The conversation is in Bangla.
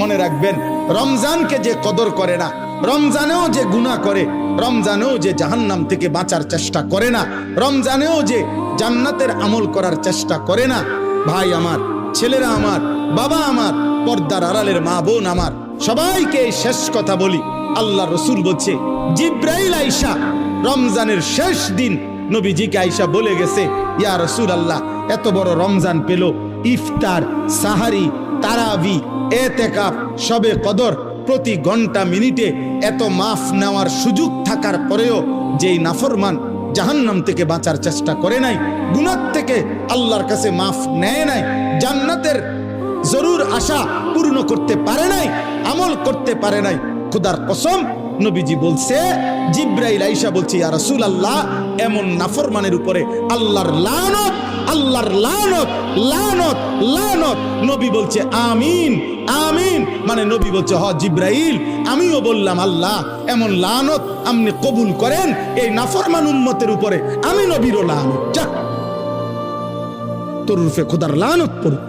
মনে রাখবেন, রমজানকে যে কদর করে না, রমজানেও যে গুনাহ করে, রমজানেও যে জাহান্নাম থেকে বাঁচার চেষ্টা করে না, রমজানেও যে জান্নাতের আমল করার চেষ্টা করে না, ভাই আমার, ছেলেরা আমার, বাবা আমার, পর্দার আড়ালের মা বোন আমার, সবাইকে এই শেষ কথা বলি। আল্লাহ রসুল বলছে, জিব্রাইল আইসা রমজানের শেষ দিন নবীজিকে আইসা বলে গেছে, ইয়া রাসূল আল্লাহ, এত বড় রমজান পেল, ইফতার, সাহারি, তারাবি, এতেকাফ, শবে কদর, প্রতি ঘন্টা মিনিটে এত মাফ নেওয়ার সুযোগ থাকার পরেও যেই নাফরমান জাহান্নাম থেকে বাঁচার চেষ্টা করে নাই, গুনাহ থেকে আল্লাহর কাছে মাফ নেয় নাই, জান্নাতের জরুর আশা পূর্ণ করতে পারে নাই, আমল করতে পারে নাই, খোদার কসম নবীজি বলছে, জিব্রাইল আইসা বলছে, ইয়া রাসূলুল্লাহ, এমন নাফরমানের উপরে আল্লাহর লানত, আল্লাহর লানত, লানত, লানত। নবী বলছে আমিন, আমিন। মানে নবী বলছে, হ জিব্রাইল, আমিও বললাম আল্লাহ, এমন লানত আপনি কবুল করেন এই নাফরমান উম্মতের উপরে, আমি নবীরও লানত, যা তোর রূপে খোদার লানত পড়ুক।